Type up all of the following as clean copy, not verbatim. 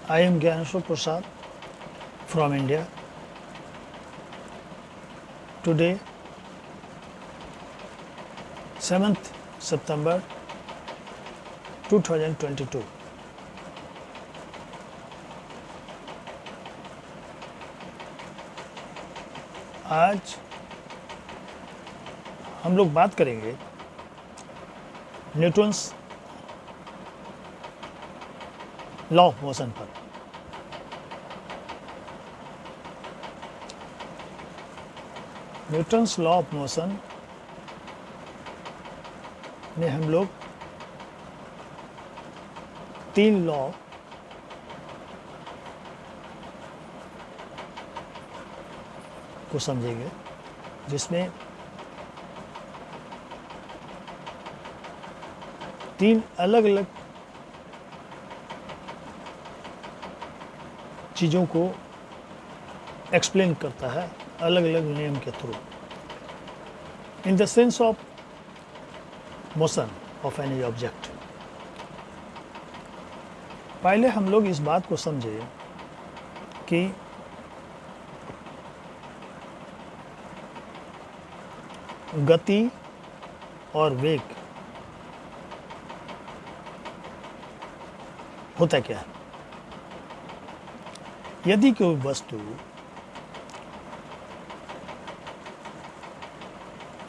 I am Gyaneshwar Prasad from India. Today, 7th September 2022. आज हम लोग बात करेंगे न्यूटन्स लॉ ऑफ मोशन पर। न्यूटन्स लॉ ऑफ मोशन में हम लोग 3 लॉ को समझेंगे, जिसमें 3 अलग अलग चीज़ों को एक्सप्लेन करता है अलग अलग नियम के through, in the sense of motion of any object. पहले हम लोग इस बात को समझे कि गति और वेग होता क्या है। यदि कोई वस्तु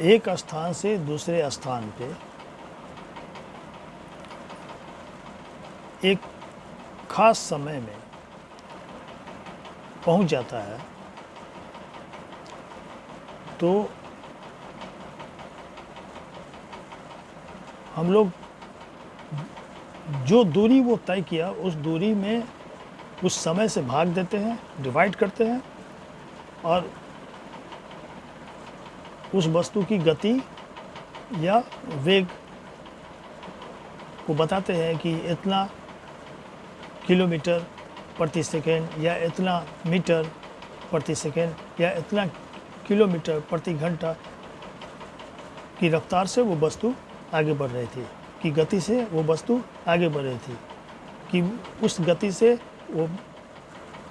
एक स्थान से दूसरे स्थान पे एक खास समय में पहुंच जाता है, तो हम लोग जो दूरी वो तय किया उस दूरी में उस समय से भाग देते हैं, डिवाइड करते हैं, और उस वस्तु की गति या वेग को बताते हैं कि इतना किलोमीटर प्रति सेकेंड या इतना मीटर प्रति सेकेंड या इतना किलोमीटर प्रति घंटा की रफ्तार से वो वस्तु आगे बढ़ रही थी, कि गति से वो वस्तु आगे बढ़ रही थी, कि उस गति से वो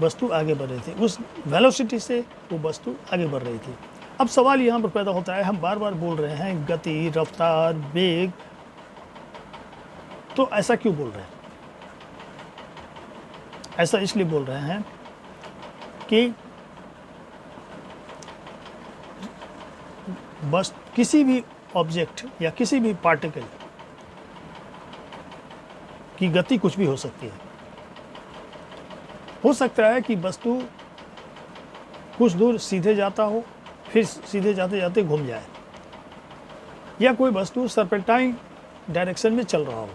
वस्तु आगे बढ़ रही थी, उस वेलोसिटी से वो वस्तु आगे बढ़ रही थी। अब सवाल यहाँ पर पैदा होता है, हम बार बार बोल रहे हैं गति, रफ्तार, वेग, तो ऐसा क्यों बोल रहे हैं? ऐसा इसलिए बोल रहे हैं कि बस किसी भी ऑब्जेक्ट या किसी भी पार्टिकल की गति कुछ भी हो सकती है। हो सकता है कि वस्तु कुछ दूर सीधे जाता हो, फिर सीधे जाते जाते घूम जाए, या कोई वस्तु सर्पेंटाइन डायरेक्शन में चल रहा हो,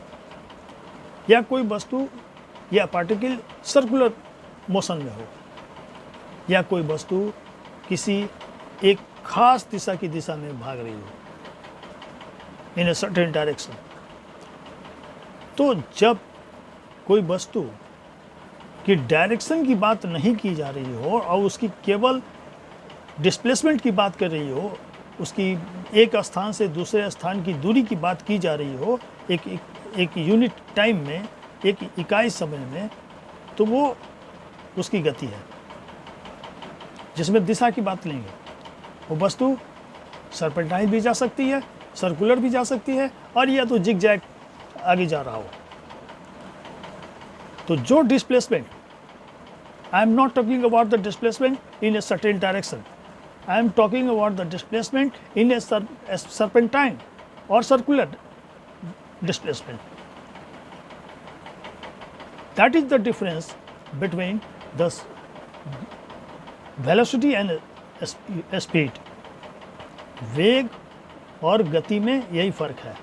या कोई वस्तु या पार्टिकल सर्कुलर मोशन में हो, या कोई वस्तु किसी एक खास दिशा की दिशा में भाग रही हो, इन ए सर्टेन डायरेक्शन। तो जब कोई वस्तु की डायरेक्शन की बात नहीं की जा रही हो और उसकी केवल डिस्प्लेसमेंट की बात कर रही हो, उसकी एक स्थान से दूसरे स्थान की दूरी की बात की जा रही हो, एक यूनिट टाइम में, एक इकाई समय में, तो वो उसकी गति है, जिसमें दिशा की बात नहीं है। वो वस्तु सर्पेंटाइन भी जा सकती है, सर्कुलर भी जा सकती है, और या तो जिग जैग आगे जा रहा हो। तो जो displacement, I am not talking about the displacement in a certain direction, I am talking about the displacement in a serpentine और circular displacement. That is the difference between the velocity and speed. वेग और गति में यही फर्क है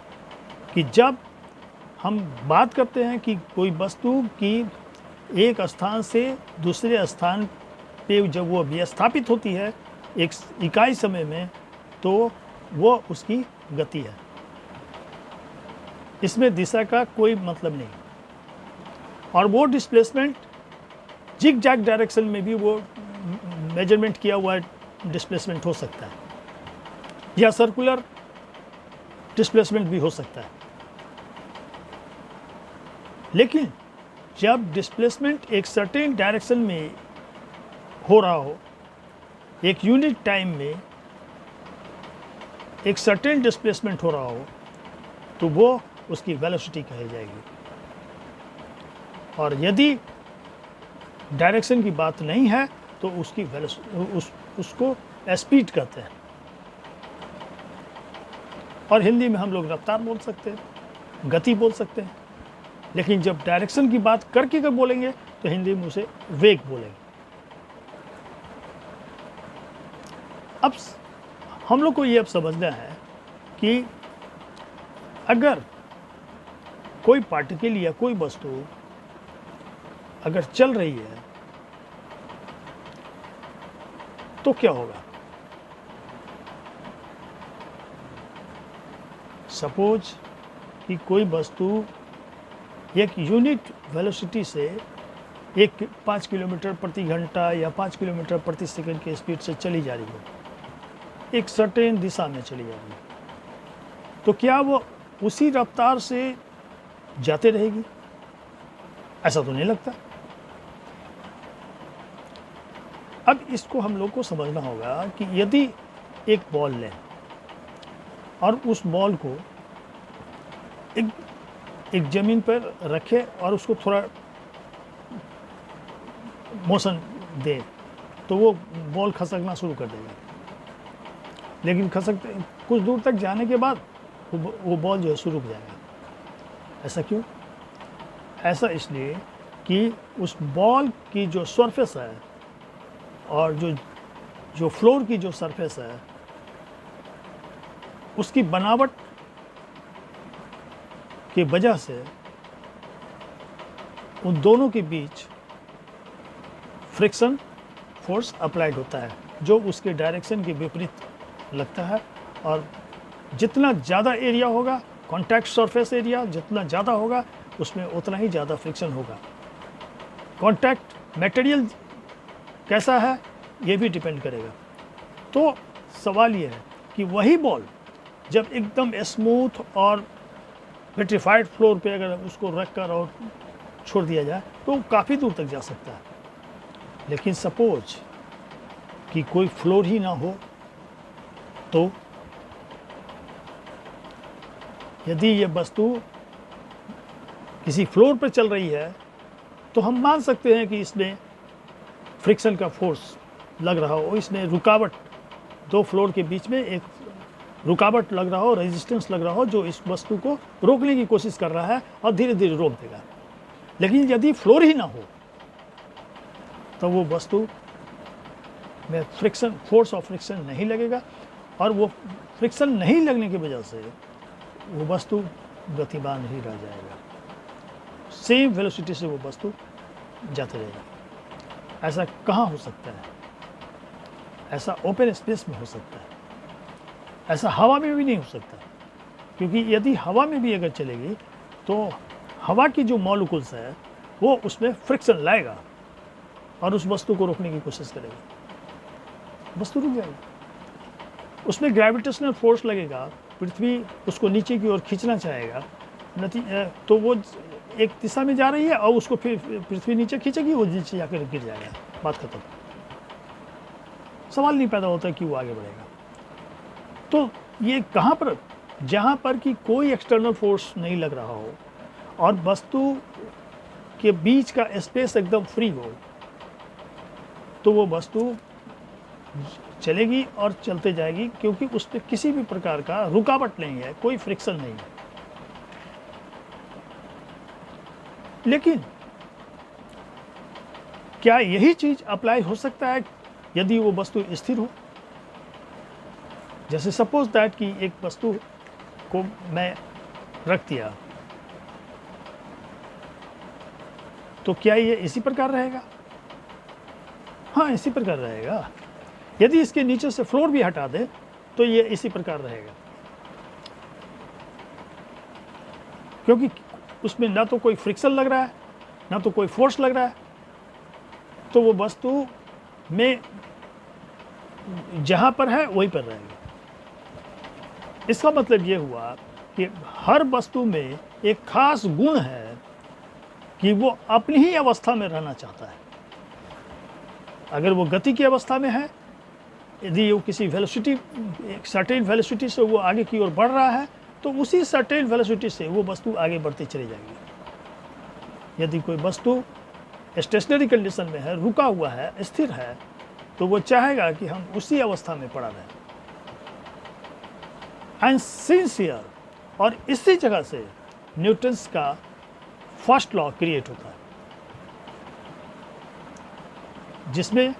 कि जब हम बात करते हैं कि कोई वस्तु की एक स्थान से दूसरे स्थान पे जब वो विस्थापित होती है एक इकाई समय में, तो वो उसकी गति है। इसमें दिशा का कोई मतलब नहीं। और वो डिस्प्लेसमेंट जिग जैग डायरेक्शन में भी वो मेजरमेंट किया हुआ डिस्प्लेसमेंट हो सकता है, या सर्कुलर डिस्प्लेसमेंट भी हो सकता है। लेकिन जब डिस्प्लेसमेंट एक सर्टेन डायरेक्शन में हो रहा हो, एक यूनिट टाइम में एक सर्टेन डिस्प्लेसमेंट हो रहा हो, तो वो उसकी वेलोसिटी कही जाएगी। और यदि डायरेक्शन की बात नहीं है तो उसकी उसको स्पीड कहते हैं, और हिंदी में हम लोग रफ्तार बोल सकते हैं, गति बोल सकते हैं। लेकिन जब डायरेक्शन की बात करके जब बोलेंगे तो हिंदी में उसे वेग बोलेंगे। अब हम लोग को ये अब समझना है कि अगर कोई पार्टिकल या कोई वस्तु अगर चल रही है तो क्या होगा। सपोज कि कोई वस्तु एक यूनिट वेलोसिटी से 5 किलोमीटर प्रति घंटा या 5 किलोमीटर प्रति सेकंड की स्पीड से चली जा रही है, एक सर्टेन दिशा में चली जा रही है, तो क्या वो उसी रफ्तार से जाते रहेगी? ऐसा तो नहीं लगता। अब इसको हम लोग को समझना होगा कि यदि एक बॉल लें और उस बॉल को एक ज़मीन पर रखें और उसको थोड़ा मोशन दें, तो वो बॉल खसकना शुरू कर देगा। लेकिन खसकते कुछ दूर तक जाने के बाद वो बॉल जो है शुरू हो जाएगा। ऐसा क्यों? ऐसा इसलिए कि उस बॉल की जो सरफेस है और जो फ्लोर की जो सरफेस है, उसकी बनावट की वजह से उन दोनों के बीच फ्रिक्शन फोर्स अप्लाइड होता है, जो उसके डायरेक्शन के विपरीत लगता है। और जितना ज़्यादा एरिया होगा, कॉन्टैक्ट सरफेस एरिया जितना ज़्यादा होगा, उसमें उतना ही ज़्यादा फ्रिक्शन होगा। कॉन्टैक्ट मटेरियल कैसा है ये भी डिपेंड करेगा। तो सवाल ये है कि वही बॉल जब एकदम स्मूथ और पेट्रीफाइड फ्लोर पे अगर उसको रख कर और छोड़ दिया जाए तो काफ़ी दूर तक जा सकता है। लेकिन सपोज कि कोई फ्लोर ही ना हो, तो यदि ये वस्तु किसी फ्लोर पर चल रही है तो हम मान सकते हैं कि इसमें फ्रिक्शन का फोर्स लग रहा हो, इसमें रुकावट, दो फ्लोर के बीच में एक रुकावट लग रहा हो, रेजिस्टेंस लग रहा हो, जो इस वस्तु को रोकने की कोशिश कर रहा है और धीरे धीरे रोक देगा। लेकिन यदि फ्लोर ही ना हो तो वो वस्तु में फ्रिक्शन, फोर्स ऑफ फ्रिक्शन नहीं लगेगा, और वो फ्रिक्शन नहीं लगने की वजह से वो वस्तु गतिमान ही रह जाएगा। सेम वेलोसिटी से वो वस्तु जाते रहेगा। ऐसा कहाँ हो सकता है? ऐसा ओपन स्पेस में हो सकता है, ऐसा हवा में भी नहीं हो सकता। क्योंकि यदि हवा में भी अगर चलेगी तो हवा की जो मॉलिक्यूल्स है वो उसमें फ्रिक्शन लाएगा और उस वस्तु को रोकने की कोशिश करेगा, वस्तु रुक जाएगी। उसमें ग्रेविटेशनल फोर्स लगेगा, पृथ्वी उसको नीचे की ओर खींचना चाहेगा, तो वो एक दिशा में जा रही है और उसको फिर पृथ्वी नीचे खींचेगी, वो नीचे जाकर गिर जाएगा, बात खत्म। सवाल नहीं पैदा होता कि वो आगे बढ़ेगा। तो ये कहाँ पर, जहाँ पर कि कोई एक्सटर्नल फोर्स नहीं लग रहा हो और वस्तु के बीच का स्पेस एकदम फ्री हो, तो वो वस्तु चलेगी और चलते जाएगी, क्योंकि उस पर किसी भी प्रकार का रुकावट नहीं है, कोई फ्रिक्शन नहीं है। लेकिन क्या यही चीज अप्लाई हो सकता है यदि वो वस्तु स्थिर हो? जैसे सपोज दैट कि एक वस्तु को मैं रख दिया, तो क्या ये इसी प्रकार रहेगा? हाँ, इसी प्रकार रहेगा। यदि इसके नीचे से फ्लोर भी हटा दे तो ये इसी प्रकार रहेगा, क्योंकि उसमें ना तो कोई फ्रिक्शन लग रहा है, ना तो कोई फोर्स लग रहा है। तो वो वस्तु में जहाँ पर है वहीं पर रहेगा। इसका मतलब ये हुआ कि हर वस्तु में एक खास गुण है कि वो अपनी ही अवस्था में रहना चाहता है। अगर वो गति की अवस्था में है, यदि वो किसी वेलोसिटी, एक सर्टेन वेलोसिटी से वो आगे की ओर बढ़ रहा है, तो उसी सर्टेन वेलोसिटी से वो वस्तु आगे बढ़ती चली जाएगी। यदि कोई वस्तु स्टेशनरी कंडीशन में है, रुका हुआ है, स्थिर है, तो वो चाहेगा कि हम उसी अवस्था में पड़ा रहें। एंड सिंसियर, और इसी जगह से न्यूटन्स का फर्स्ट लॉ क्रिएट होता है, जिसमें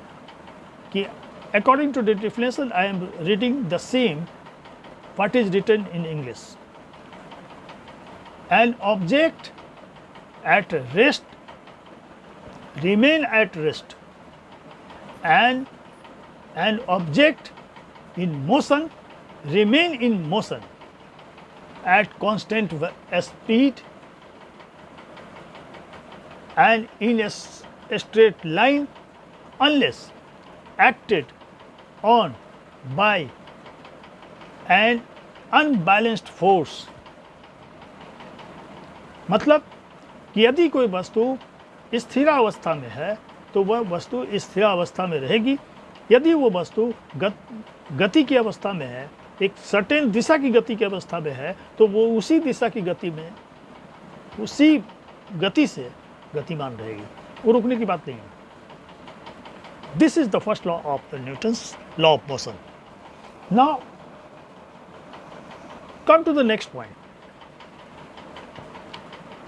कि according to the definition I am reading the same what is written in English. An object at rest remain at rest, and an object in motion remain in motion at constant speed and in a straight line unless acted on by an unbalanced force। मतलब कि यदि कोई वस्तु स्थिरावस्था में है तो वह वस्तु स्थिरावस्था में रहेगी। यदि वो वस्तु गति की अवस्था में है, एक सर्टेन दिशा की गति की अवस्था में है, तो वो उसी दिशा की गति में, उसी गति से गतिमान रहेगी, वो रुकने की बात नहीं है। This is the first law of the Newton's law of motion. Now, come to the next point.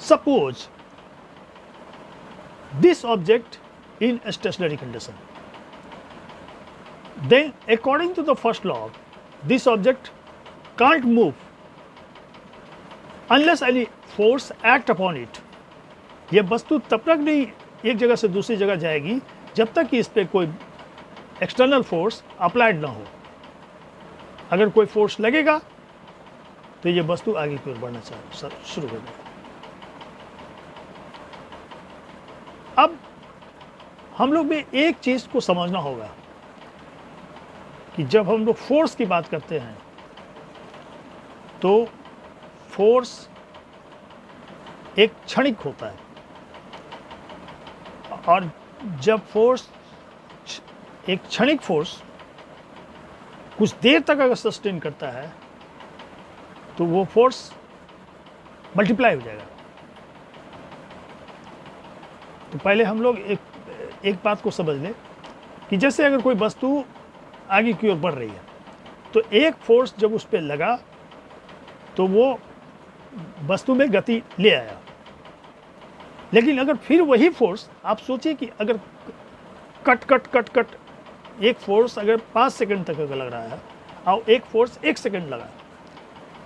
Suppose this object in a stationary condition. Then, according to the first law, this object can't move unless any force act upon it. ये वस्तु तब तक नहीं एक जगह से दूसरी जगह जाएगी जब तक कि इस पर कोई एक्सटर्नल फोर्स अप्लाइड ना हो। अगर कोई फोर्स लगेगा तो ये वस्तु आगे की ओर बढ़ना शुरू कर देगा। अब हम लोग में एक चीज को समझना होगा कि जब हम लोग फोर्स की बात करते हैं तो फोर्स एक क्षणिक होता है, और जब फोर्स, एक क्षणिक फोर्स कुछ देर तक अगर सस्टेन करता है तो वो फोर्स मल्टीप्लाई हो जाएगा। तो पहले हम लोग एक बात को समझ लें कि जैसे अगर कोई वस्तु आगे की ओर बढ़ रही है तो एक फोर्स जब उस पर लगा तो वो वस्तु में गति ले आया। लेकिन अगर फिर वही फोर्स, आप सोचिए कि अगर कट एक फोर्स अगर 5 सेकंड तक अगर लग रहा है और एक फोर्स 1 सेकंड लगा,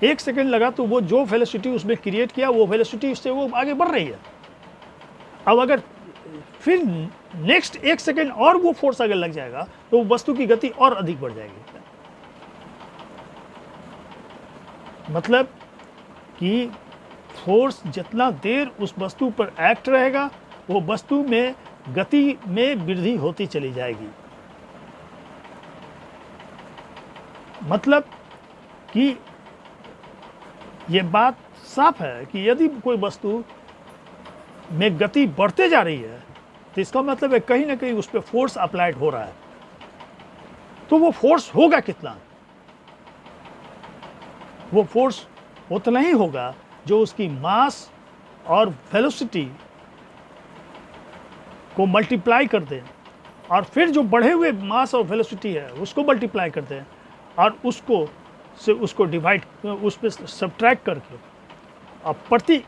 1 सेकंड लगा, तो वो जो वेलोसिटी उसमें क्रिएट किया वो वेलोसिटी उससे वो आगे बढ़ रही है। अब अगर फिर नेक्स्ट 1 सेकंड और वो फोर्स अगर लग जाएगा तो वस्तु की गति और अधिक बढ़ जाएगी। मतलब कि फोर्स जितना देर उस वस्तु पर एक्ट रहेगा वो वस्तु में गति में वृद्धि होती चली जाएगी। मतलब कि ये बात साफ है कि यदि कोई वस्तु में गति बढ़ते जा रही है तो इसका मतलब है कहीं ना कहीं उस पर फोर्स अप्लाइड हो रहा है। तो वो फोर्स होगा कितना? वो फोर्स उतना ही होगा जो उसकी मास और वेलोसिटी को मल्टीप्लाई कर दें, और फिर जो बढ़े हुए मास और वेलोसिटी है उसको मल्टीप्लाई कर दें, और उसको डिवाइड, उस पर सब्ट्रैक्ट करके और प्रति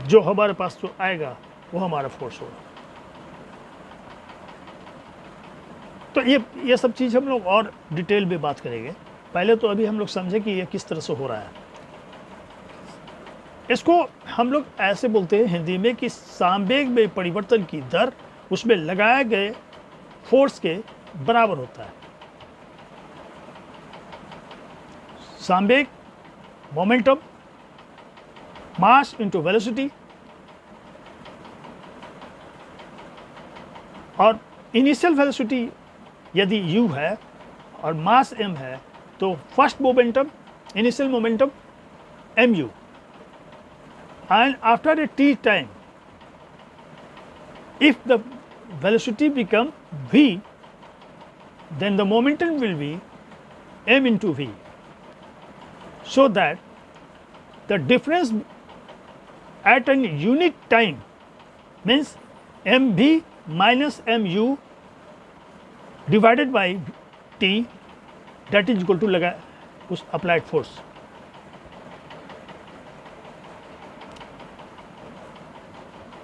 जो हमारे पास जो आएगा वो हमारा फोर्स होगा। तो ये सब चीज़ हम लोग और डिटेल में बात करेंगे। पहले तो अभी हम लोग समझे कि ये किस तरह से हो रहा है। इसको हम लोग ऐसे बोलते हैं हिंदी में कि संवेग में परिवर्तन की दर उसमें लगाए गए फोर्स के बराबर होता है। संवेग, मोमेंटम, मास इंटू वेलोसिटी, और इनिशियल वेलोसिटी यदि u है और मास m है तो first momentum, initial momentum mu, and after a t time, if the velocity become v, then the momentum will be m into v, so that the difference at an unit time means mv minus mu divided by t, that is equal to लगा उस applied force.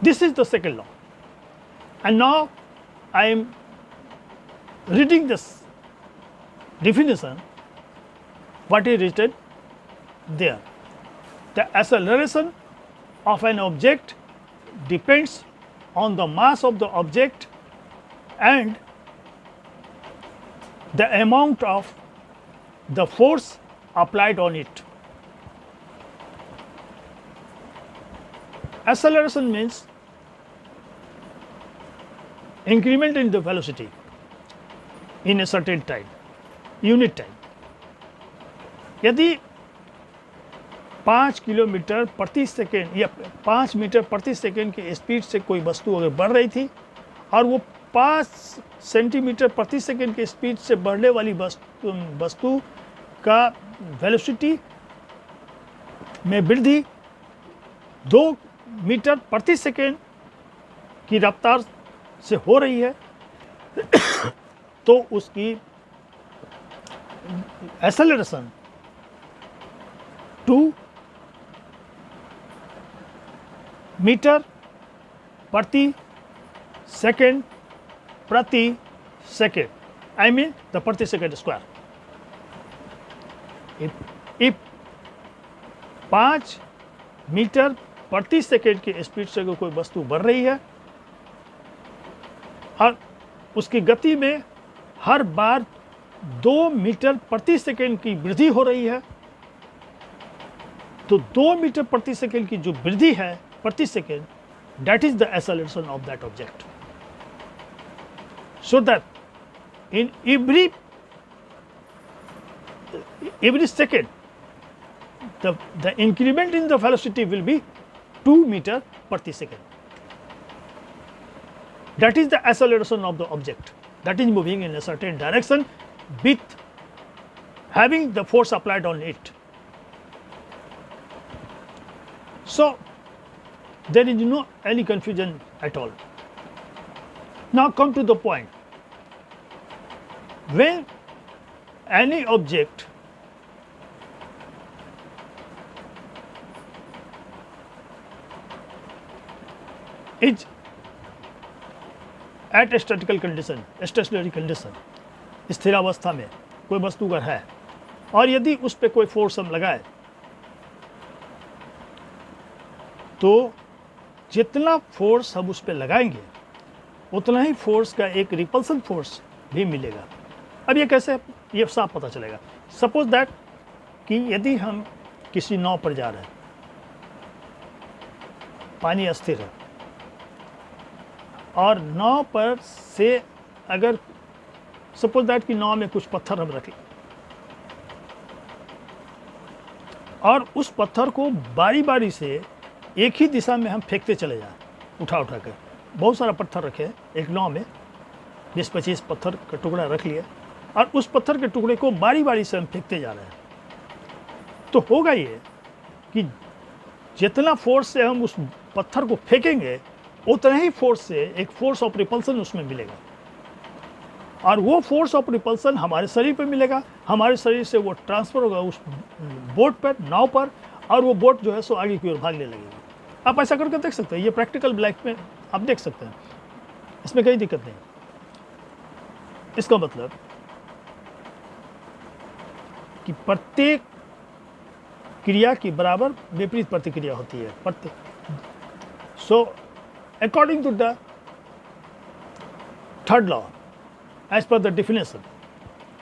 This is the second law, and now I am reading this definition, what is written there. The acceleration of an object depends on the mass of the object and the amount of the force applied on it. Acceleration means increment in the velocity in a certain time, unit time. यदि 5 kilometre प्रति second या 5 metre प्रति second की speed से कोई वस्तु अगर बढ़ रही थी और वो 5 सेंटीमीटर प्रति सेकेंड की स्पीड से बढ़ने वाली वस्तु का वेलोसिटी में वृद्धि 2 मीटर प्रति सेकेंड की रफ्तार से हो रही है तो उसकी एक्सेलरेशन 2 मीटर प्रति सेकेंड I mean the प्रति सेकेंड स्क्वायर. if 5 मीटर प्रति सेकेंड की स्पीड से कोई वस्तु बढ़ रही है और उसकी गति में हर बार 2 मीटर प्रति सेकेंड की वृद्धि हो रही है, तो 2 मीटर प्रति सेकेंड की जो वृद्धि है प्रति second, that is the acceleration of that object. So that in every second the increment in the velocity will be 2 meter प्रति second. That is the acceleration of the object that is moving in a certain direction with having the force applied on it. So there is no any confusion at all. Now come to the point. When any object is at a statical condition, stationary condition, स्थिरावस्था में कोई वस्तु अगर है और यदि उस पर कोई फोर्स हम लगाए तो जितना फोर्स हम उस पर लगाएंगे उतना ही फोर्स का एक रिपल्सन फोर्स भी मिलेगा. अब ये कैसे, ये साफ पता चलेगा. सपोज दैट कि यदि हम किसी नाव पर जा रहे हैं, पानी अस्थिर है और नाव पर से अगर सपोज दैट कि नाव में कुछ पत्थर हम रखें और उस पत्थर को बारी बारी से एक ही दिशा में हम फेंकते चले जाएं, उठा कर बहुत सारा पत्थर रखे एक नाव में, 20-25 पत्थर का टुकड़ा रख लिया और उस पत्थर के टुकड़े को बारी बारी से हम फेंकते जा रहे हैं, तो होगा ये कि जितना फोर्स से हम उस पत्थर को फेंकेंगे उतना ही फोर्स से एक फोर्स ऑफ रिपल्सन उसमें मिलेगा और वो फोर्स ऑफ रिपल्सन हमारे शरीर पर मिलेगा, हमारे शरीर से वो ट्रांसफर होगा उस बोट पर, नाव पर, और वो बोट जो है सो आगे की ओर भागने लगेगी. आप ऐसा करके देख सकते हैं, ये प्रैक्टिकल लाइफ में आप देख सकते हैं, इसमें कोई दिक्कत नहीं. इसका मतलब कि प्रत्येक क्रिया की बराबर विपरीत प्रतिक्रिया होती है. So according to the third law, as per the definition,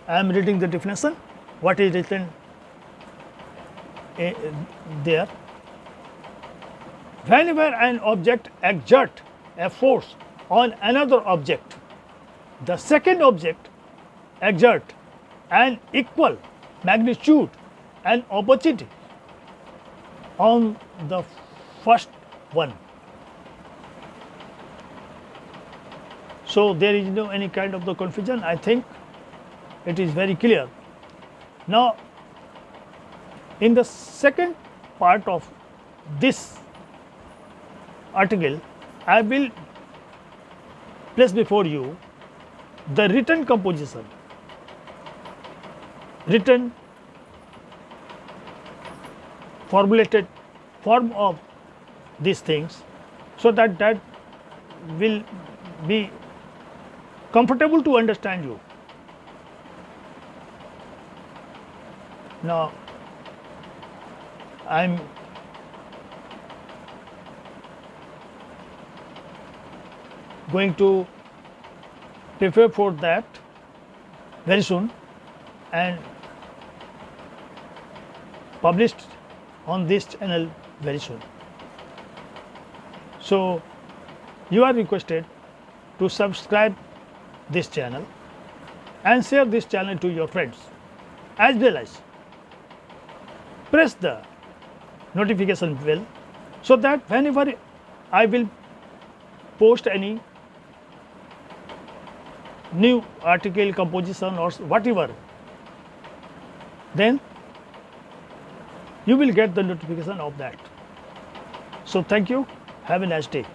I am reading the definition, what is written there. Whenever an object exerts a force on another object, the second object exerts an equal magnitude and opposite on the first one. So there is no any kind of the confusion. I think it is very clear. Now, in the second part of this article, I will place before you the written composition, written formulated form of these things, so that will be comfortable to understand you. Now, I am going to prepare for that very soon and published on this channel very soon. So, you are requested to subscribe this channel and share this channel to your friends, as well as press the notification bell, so that whenever I will post any new article, composition or whatever, then you will get the notification of that. So thank you. Have a nice day.